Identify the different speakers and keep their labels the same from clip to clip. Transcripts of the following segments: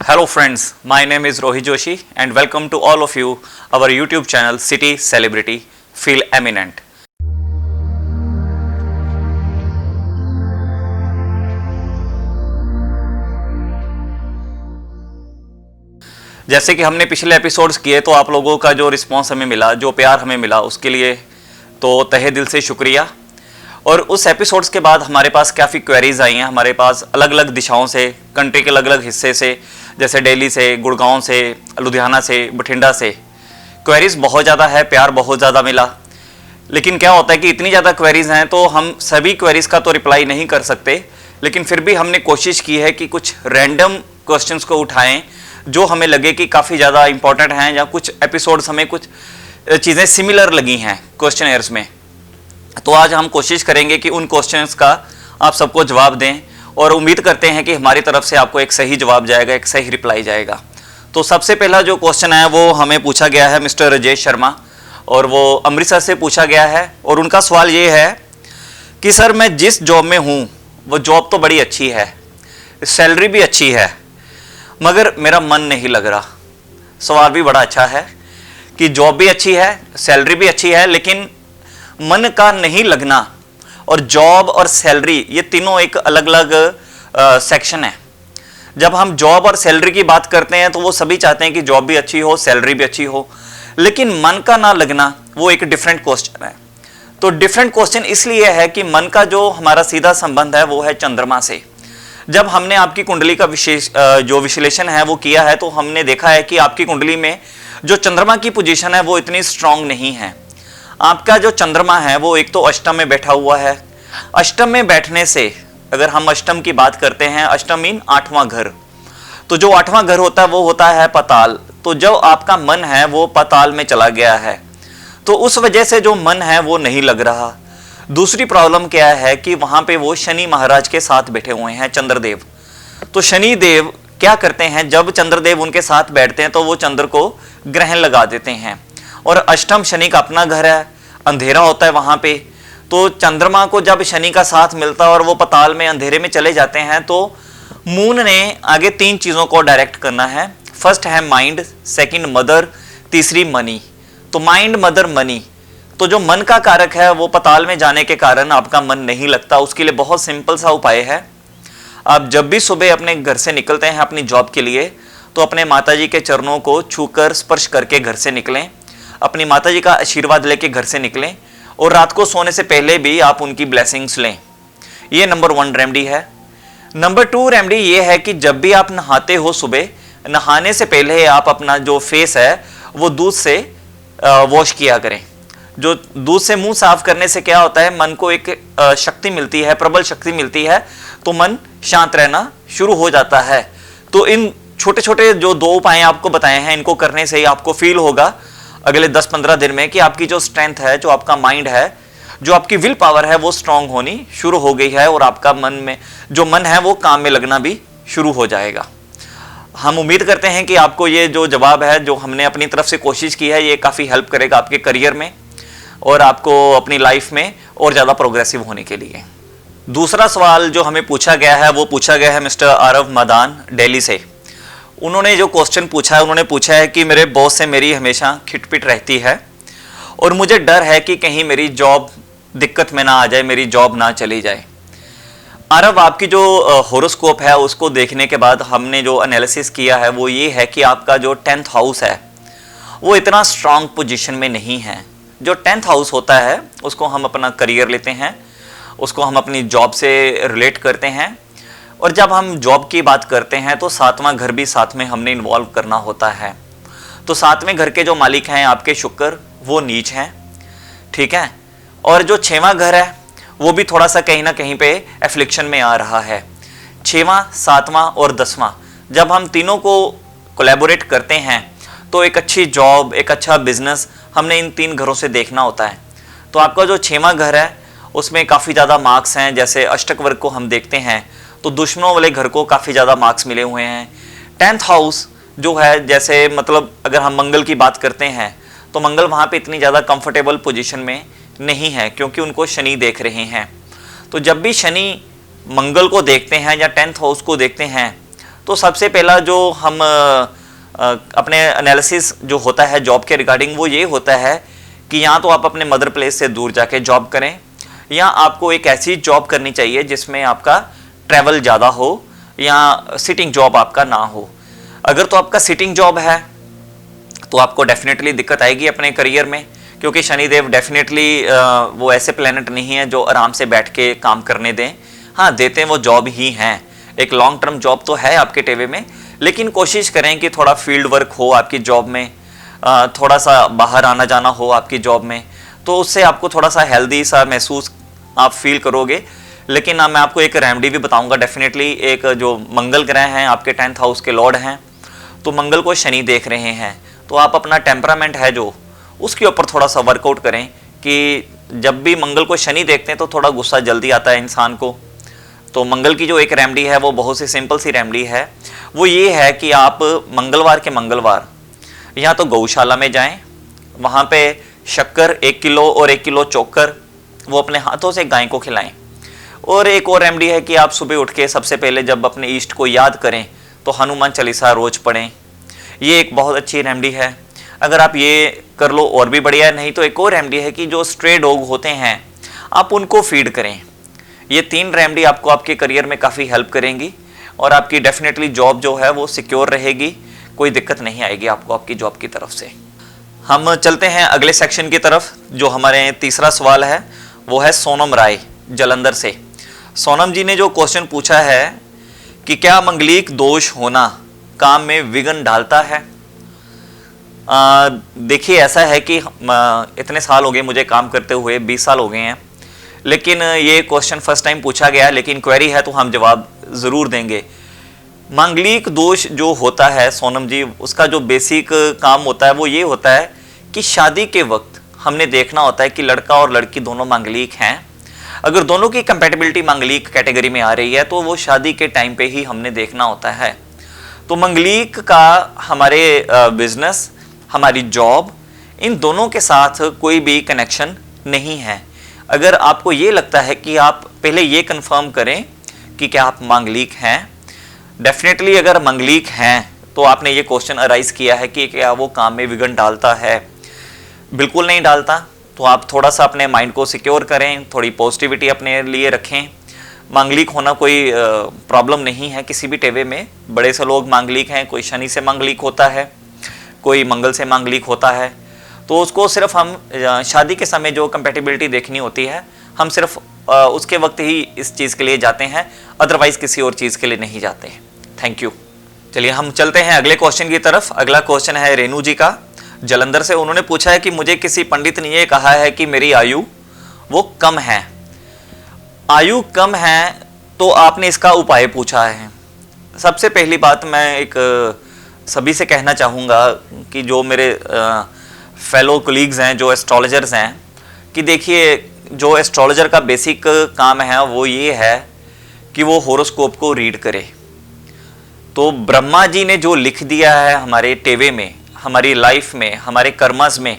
Speaker 1: Hello friends, my name is Rohit Joshi and welcome to all of you our YouTube channel City Celebrity Feel Eminent. जैसे कि हमने पिछले episodes किए तो आप लोगों का जो रिस्पांस हमें मिला, जो प्यार हमें मिला, उसके लिए तो तहे दिल से शुक्रिया। और उस एपिसोड्स के बाद हमारे पास काफ़ी क्वेरीज आई हैं, हमारे पास अलग अलग दिशाओं से, कंट्री के अलग अलग हिस्से से, जैसे दिल्ली से, गुड़गांव से, लुधियाना से, बठिंडा से क्वेरीज बहुत ज़्यादा है, प्यार बहुत ज़्यादा मिला। लेकिन क्या होता है कि इतनी ज़्यादा क्वेरीज हैं तो हम सभी क्वेरीज का तो रिप्लाई नहीं कर सकते, लेकिन फिर भी हमने कोशिश की है कि कुछ रैंडम क्वेश्चंस को उठाएं जो हमें लगे कि काफ़ी ज़्यादा इंपॉर्टेंट हैं, या कुछ एपिसोड्स हमें कुछ चीज़ें सिमिलर लगी हैं क्वेश्चनर्स में। तो आज हम कोशिश करेंगे कि उन क्वेश्चंस का आप सबको जवाब दें और उम्मीद करते हैं कि हमारी तरफ से आपको एक सही जवाब जाएगा, एक सही रिप्लाई जाएगा। तो सबसे पहला जो क्वेश्चन है वो हमें पूछा गया है मिस्टर राजेश शर्मा, और वो अमृतसर से पूछा गया है। और उनका सवाल ये है कि सर मैं जिस जॉब में हूँ वो जॉब तो बड़ी अच्छी है, सैलरी भी अच्छी है, मगर मेरा मन नहीं लग रहा। सवाल भी बड़ा अच्छा है कि जॉब भी अच्छी है, सैलरी भी अच्छी है, लेकिन मन का नहीं लगना। और जॉब और सैलरी ये तीनों एक अलग अलग सेक्शन है। जब हम जॉब और सैलरी की बात करते हैं तो वो सभी चाहते हैं कि जॉब भी अच्छी हो, सैलरी भी अच्छी हो, लेकिन मन का ना लगना वो एक डिफरेंट क्वेश्चन है। तो डिफरेंट क्वेश्चन इसलिए है कि मन का जो हमारा सीधा संबंध है वो है चंद्रमा से। जब हमने आपकी कुंडली का जो विश्लेषण है वो किया है तो हमने देखा है कि आपकी कुंडली में जो चंद्रमा की पोजीशन है वो इतनी स्ट्रांग नहीं है। आपका जो चंद्रमा है वो एक तो अष्टम में बैठा हुआ है। अष्टम में बैठने से, अगर हम अष्टम की बात करते हैं, अष्टम मीन आठवां घर, तो जो आठवां घर होता है वो होता है पाताल। तो जो आपका मन है वो पाताल में चला गया है, तो उस वजह से जो मन है वो नहीं लग रहा। दूसरी प्रॉब्लम क्या है कि वहां पे वो शनि महाराज के साथ बैठे हुए हैं, चंद्रदेव। तो शनि देव क्या करते हैं, जब चंद्रदेव उनके साथ बैठते हैं तो वो चंद्र को ग्रहण लगा देते हैं। और अष्टम शनि का अपना घर है, अंधेरा होता है वहां पे। तो चंद्रमा को जब शनि का साथ मिलता है और वो पाताल में अंधेरे में चले जाते हैं, तो मून ने आगे तीन चीजों को डायरेक्ट करना है। फर्स्ट है माइंड, सेकंड मदर, तीसरी मनी। तो माइंड, मदर, मनी। तो जो मन का कारक है वो पाताल में जाने के कारण आपका मन नहीं लगता। उसके लिए बहुत सिंपल सा उपाय है। आप जब भी सुबह अपने घर से निकलते हैं अपनी जॉब के लिए, तो अपने माताजी के चरणों को छूकर स्पर्श करके घर से निकलें, अपनी माताजी का आशीर्वाद लेके घर से निकलें, और रात को सोने से पहले भी आप उनकी ब्लेसिंग्स लें। ये नंबर 1 रेमेडी है। नंबर 2 रेमेडी ये है कि जब भी आप नहाते हो सुबह, नहाने से पहले आप अपना जो फेस है वो दूध से वॉश किया करें। जो दूध से मुंह साफ करने से क्या होता है, मन को एक शक्ति मिलती है, प्रबल शक्ति मिलती है, तो मन शांत रहना शुरू हो जाता है। तो इन छोटे छोटे जो 2 उपाय आपको बताए हैं, इनको करने से ही आपको फील होगा अगले 10-15 दिन में कि आपकी जो स्ट्रेंथ है, जो आपका माइंड है, जो आपकी विल पावर है वो स्ट्रांग होनी शुरू हो गई है, और आपका मन में जो मन है वो काम में लगना भी शुरू हो जाएगा। हम उम्मीद करते हैं कि आपको ये जो जवाब है, जो हमने अपनी तरफ से कोशिश की है, ये काफ़ी हेल्प करेगा आपके करियर में और आपको अपनी लाइफ में और ज़्यादा प्रोग्रेसिव होने के लिए। दूसरा सवाल जो हमें पूछा गया है वो पूछा गया है मिस्टर आरव मदान, दिल्ली से। उन्होंने जो क्वेश्चन पूछा है, उन्होंने पूछा है कि मेरे बॉस से मेरी हमेशा खिटपिट रहती है और मुझे डर है कि कहीं मेरी जॉब दिक्कत में ना आ जाए, मेरी जॉब ना चली जाए। आरव, आपकी जो होरोस्कोप है उसको देखने के बाद हमने जो एनालिसिस किया है वो ये है कि आपका जो 10th हाउस है वो इतना स्ट्रांग पोजीशन में नहीं है। जो 10th हाउस होता है उसको हम अपना करियर लेते हैं, उसको हम अपनी जॉब से रिलेट करते हैं, और जब हम जॉब की बात करते हैं तो 7वां घर भी साथ में हमने इन्वॉल्व करना होता है। तो 7वें घर के जो मालिक हैं आपके शुक्र, वो नीच हैं, ठीक है। और जो 6वां घर है वो भी थोड़ा सा कहीं ना कहीं पे एफ्लिक्शन में आ रहा है। 6वां, 7वां और 10वां जब हम तीनों को कोलैबोरेट करते हैं तो एक अच्छी जॉब, एक अच्छा बिजनेस हमने इन 3 घरों से देखना होता है। तो आपका जो 6वां घर है उसमें काफ़ी ज़्यादा मार्क्स हैं। जैसे अष्टक वर्ग को हम देखते हैं तो दुश्मनों वाले घर को काफ़ी ज़्यादा मार्क्स मिले हुए हैं। 10th हाउस जो है, जैसे मतलब अगर हम मंगल की बात करते हैं तो मंगल वहाँ पे इतनी ज़्यादा कंफर्टेबल पोजीशन में नहीं है क्योंकि उनको शनि देख रहे हैं। तो जब भी शनि मंगल को देखते हैं या 10th हाउस को देखते हैं तो सबसे पहला जो हम अपने एनालिसिस जो होता है जॉब के रिगार्डिंग, वो ये होता है कि या तो आप अपने मदर प्लेस से दूर जाके जॉब करें, या आपको एक ऐसी जॉब करनी चाहिए जिसमें आपका ट्रैवल ज़्यादा हो या सिटिंग जॉब आपका ना हो। अगर तो आपका सिटिंग जॉब है तो आपको डेफिनेटली दिक्कत आएगी अपने करियर में, क्योंकि शनिदेव डेफिनेटली वो ऐसे प्लेनेट नहीं है जो आराम से बैठ के काम करने दें। हाँ, देते हैं वो जॉब ही हैं, एक लॉन्ग टर्म जॉब तो है आपके टेवे में, लेकिन कोशिश करें कि थोड़ा फील्ड वर्क हो आपकी जॉब में, थोड़ा सा बाहर आना जाना हो आपकी जॉब में, तो उससे आपको थोड़ा सा हेल्दी सा महसूस आप फील करोगे। लेकिन मैं आपको एक रेमेडी भी बताऊंगा डेफिनेटली। एक जो मंगल ग्रह हैं आपके 10th हाउस के लॉर्ड हैं, तो मंगल को शनि देख रहे हैं, तो आप अपना टेम्परामेंट है जो उसके ऊपर थोड़ा सा वर्कआउट करें कि जब भी मंगल को शनि देखते हैं तो थोड़ा गुस्सा जल्दी आता है इंसान को। तो मंगल की जो एक रेमेडी है वो बहुत सी सिंपल सी रेमेडी है, वो ये है कि आप मंगलवार के मंगलवार या तो गौशाला में जाएं, वहाँ पे शक्कर 1 किलो और 1 किलो चोकर वो अपने हाथों से गाय को खिलाएं। और एक और रेमेडी है कि आप सुबह उठ के सबसे पहले जब अपने ईष्ट को याद करें तो हनुमान चालीसा रोज पढ़ें। ये एक बहुत अच्छी रेमेडी है, अगर आप ये कर लो और भी बढ़िया है। नहीं तो एक और रेमेडी है कि जो स्ट्रे डॉग होते हैं आप उनको फीड करें। ये 3 रेमेडी आपको आपके करियर में काफ़ी हेल्प करेंगी और आपकी डेफिनेटली जॉब जो है वो सिक्योर रहेगी, कोई दिक्कत नहीं आएगी आपको आपकी जॉब की तरफ से। हम चलते हैं अगले सेक्शन की तरफ। जो हमारे तीसरा सवाल है वो है सोनम राय जलंधर से। सोनम जी ने जो क्वेश्चन पूछा है कि क्या मंगलिक दोष होना काम में विघ्न डालता है। देखिए, ऐसा है कि इतने साल हो गए मुझे काम करते हुए, 20 साल हो गए हैं, लेकिन ये क्वेश्चन फर्स्ट टाइम पूछा गया, लेकिन क्वेरी है तो हम जवाब ज़रूर देंगे। मांगलिक दोष जो होता है सोनम जी, उसका जो बेसिक काम होता है वो ये होता है कि शादी के वक्त हमने देखना होता है कि लड़का और लड़की दोनों मांगलिक हैं। अगर दोनों की कंपैटिबिलिटी मांगलिक कैटेगरी में आ रही है तो वो शादी के टाइम पे ही हमने देखना होता है। तो मांगलिक का हमारे बिजनेस, हमारी जॉब, इन दोनों के साथ कोई भी कनेक्शन नहीं है। अगर आपको ये लगता है कि आप पहले ये कंफर्म करें कि क्या आप मांगलिक हैं। डेफिनेटली अगर मांगलिक हैं तो आपने ये क्वेश्चन अराइज किया है कि क्या वो काम में विघ्न डालता है। बिल्कुल नहीं डालता। तो आप थोड़ा सा अपने माइंड को सिक्योर करें, थोड़ी पॉजिटिविटी अपने लिए रखें। मांगलिक होना कोई प्रॉब्लम नहीं है किसी भी टेवे में। बड़े से लोग मांगलिक हैं, कोई शनि से मांगलिक होता है, कोई मंगल से मांगलिक होता है। तो उसको सिर्फ हम शादी के समय जो कंपैटिबिलिटी देखनी होती है, हम सिर्फ उसके वक्त ही इस चीज़ के लिए जाते हैं, अदरवाइज किसी और चीज़ के लिए नहीं जाते। Thank you. चलिए हम चलते हैं अगले क्वेश्चन की तरफ। अगला क्वेश्चन है रेनू जी का जलंधर से। उन्होंने पूछा है कि मुझे किसी पंडित ने ये कहा है कि मेरी आयु वो कम है। आयु कम है तो आपने इसका उपाय पूछा है। सबसे पहली बात मैं एक सभी से कहना चाहूँगा कि जो मेरे फेलो कोलीग्स हैं, जो एस्ट्रोलॉजर्स हैं, कि देखिए जो एस्ट्रोलॉजर का बेसिक काम है वो ये है कि वो होरोस्कोप को रीड करे। तो ब्रह्मा जी ने जो लिख दिया है हमारे टेवे में, हमारी लाइफ में, हमारे कर्मस में,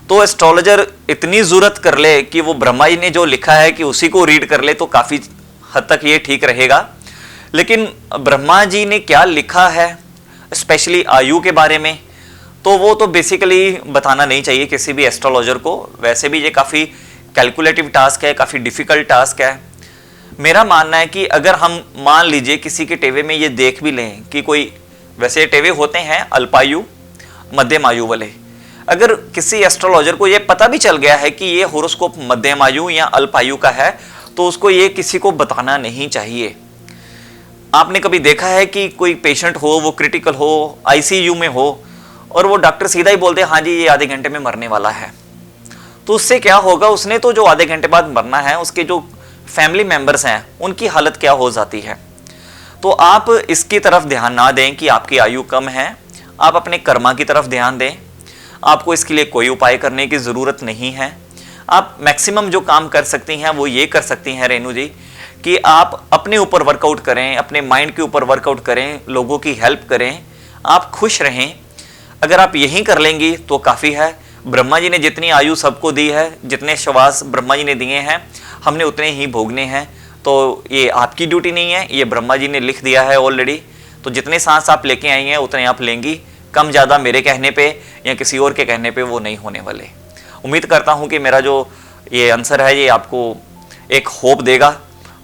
Speaker 1: तो एस्ट्रोलॉजर इतनी ज़रूरत कर ले कि वो ब्रह्मा जी ने जो लिखा है कि उसी को रीड कर ले तो काफ़ी हद तक ये ठीक रहेगा। लेकिन ब्रह्मा जी ने क्या लिखा है स्पेशली आयु के बारे में, तो वो तो बेसिकली बताना नहीं चाहिए किसी भी एस्ट्रोलॉजर को। वैसे भी ये काफ़ी कैलकुलेटिव टास्क है, काफ़ी डिफ़िकल्ट टास्क है। मेरा मानना है कि अगर हम मान लीजिए किसी के टेवे में ये देख भी लें कि कोई, वैसे टेवे होते हैं अल्पायु, मध्यम आयु वाले, अगर किसी एस्ट्रोलॉजर को ये पता भी चल गया है कि ये होरोस्कोप मध्यम आयु या अल्पायु का है, तो उसको ये किसी को बताना नहीं चाहिए। आपने कभी देखा है कि कोई पेशेंट हो, वो क्रिटिकल हो, आईसीयू में हो, और वो डॉक्टर सीधा ही बोलते हैं हाँ जी ये आधे घंटे में मरने वाला है, तो उससे क्या होगा? उसने तो जो आधे घंटे बाद मरना है, उसके जो फैमिली मेंबर्स हैं उनकी हालत क्या हो जाती है। तो आप इसकी तरफ ध्यान ना दें कि आपकी आयु कम है, आप अपने कर्मा की तरफ ध्यान दें। आपको इसके लिए कोई उपाय करने की ज़रूरत नहीं है। आप मैक्सिमम जो काम कर सकती हैं वो ये कर सकती हैं रेनू जी, कि आप अपने ऊपर वर्कआउट करें, अपने माइंड के ऊपर वर्कआउट करें, लोगों की हेल्प करें, आप खुश रहें। अगर आप यही कर लेंगी तो काफ़ी है। ब्रह्मा जी ने जितनी आयु सबको दी है, जितने श्वास ब्रह्मा जी ने दिए हैं, हमने उतने ही भोगने हैं। तो ये आपकी ड्यूटी नहीं है, ये ब्रह्मा जी ने लिख दिया है ऑलरेडी। तो जितने सांस आप लेके आई हैं उतने आप लेंगी, कम ज़्यादा मेरे कहने पे या किसी और के कहने पे वो नहीं होने वाले। उम्मीद करता हूँ कि मेरा जो ये आंसर है ये आपको एक होप देगा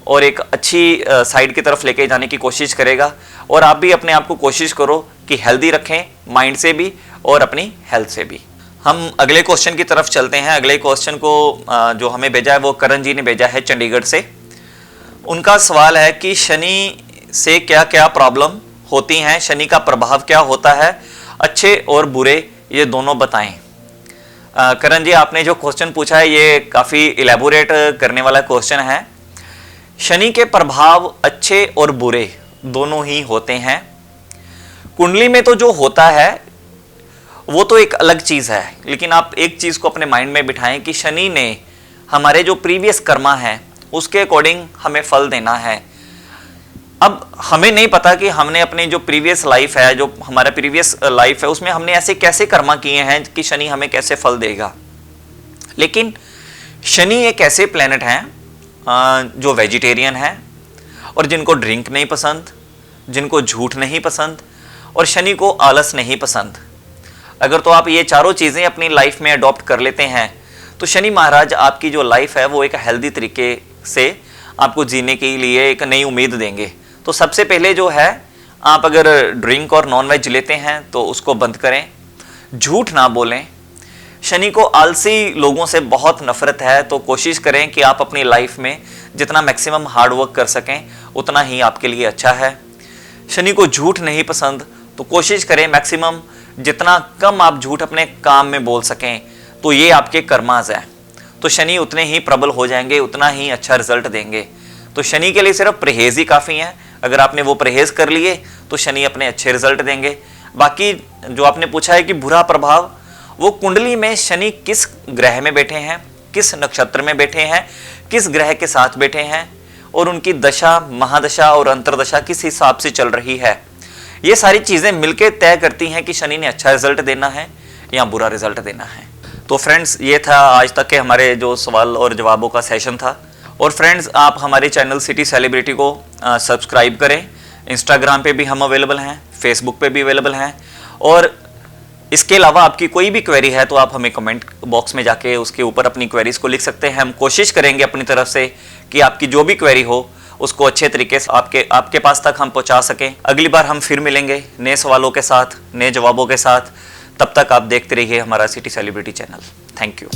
Speaker 1: और एक अच्छी साइड की तरफ लेके जाने की कोशिश करेगा। और आप भी अपने आप को कोशिश करो कि हेल्दी रखें, माइंड से भी और अपनी हेल्थ से भी। हम अगले क्वेश्चन की तरफ चलते हैं। अगले क्वेश्चन को जो हमें भेजा है वो करण जी ने भेजा है चंडीगढ़ से। उनका सवाल है कि शनि से क्या क्या प्रॉब्लम होती हैं, शनि का प्रभाव क्या होता है, अच्छे और बुरे ये दोनों बताएं। करण जी, आपने जो क्वेश्चन पूछा है ये काफ़ी इलेबोरेट करने वाला क्वेश्चन है। शनि के प्रभाव अच्छे और बुरे दोनों ही होते हैं। कुंडली में तो जो होता है वो तो एक अलग चीज़ है, लेकिन आप एक चीज़ को अपने माइंड में बिठाएं कि शनि ने हमारे जो प्रीवियस कर्मा है उसके अकॉर्डिंग हमें फल देना है। अब हमें नहीं पता कि हमने अपनी जो प्रीवियस लाइफ है, जो हमारा प्रीवियस लाइफ है, उसमें हमने ऐसे कैसे कर्मा किए हैं कि शनि हमें कैसे फल देगा। लेकिन शनि एक ऐसे प्लैनेट हैं जो वेजिटेरियन है और जिनको ड्रिंक नहीं पसंद, जिनको झूठ नहीं पसंद और शनि को आलस नहीं पसंद। अगर तो आप ये चारों चीज़ें अपनी लाइफ में अडॉप्ट कर लेते हैं तो शनि महाराज आपकी जो लाइफ है वो एक हेल्दी तरीके से आपको जीने के लिए एक नई उम्मीद देंगे। तो सबसे पहले जो है, आप अगर ड्रिंक और नॉनवेज लेते हैं तो उसको बंद करें, झूठ ना बोलें। शनि को आलसी लोगों से बहुत नफरत है, तो कोशिश करें कि आप अपनी लाइफ में जितना मैक्सिमम हार्ड वर्क कर सकें उतना ही आपके लिए अच्छा है। शनि को झूठ नहीं पसंद, तो कोशिश करें मैक्सिमम जितना कम आप झूठ अपने काम में बोल सकें, तो ये आपके कर्माज हैं। तो शनि उतने ही प्रबल हो जाएंगे, उतना ही अच्छा रिजल्ट देंगे। तो शनि के लिए सिर्फ परहेज ही काफ़ी है। अगर आपने वो परहेज कर लिए तो शनि अपने अच्छे रिजल्ट देंगे। बाकी जो आपने पूछा है कि बुरा प्रभाव, वो कुंडली में शनि किस ग्रह में बैठे हैं, किस नक्षत्र में बैठे हैं, किस ग्रह के साथ बैठे हैं और उनकी दशा, महादशा और अंतरदशा किस हिसाब से चल रही है, ये सारी चीज़ें मिलकर तय करती हैं कि शनि ने अच्छा रिजल्ट देना है या बुरा रिजल्ट देना है। तो फ्रेंड्स, ये था आज तक के हमारे जो सवाल और जवाबों का सेशन था। और फ्रेंड्स, आप हमारे चैनल सिटी सेलिब्रिटी को सब्सक्राइब करें। इंस्टाग्राम पे भी हम अवेलेबल हैं, फेसबुक पे भी अवेलेबल हैं। और इसके अलावा आपकी कोई भी क्वेरी है तो आप हमें कमेंट बॉक्स में जाके उसके ऊपर अपनी क्वेरीज को लिख सकते हैं। हम कोशिश करेंगे अपनी तरफ से कि आपकी जो भी क्वेरी हो उसको अच्छे तरीके से आपके पास तक हम पहुंचा सकें। अगली बार हम फिर मिलेंगे नए सवालों के साथ, नए जवाबों के साथ। तब तक आप देखते रहिए हमारा city celebrity channel. Thank you.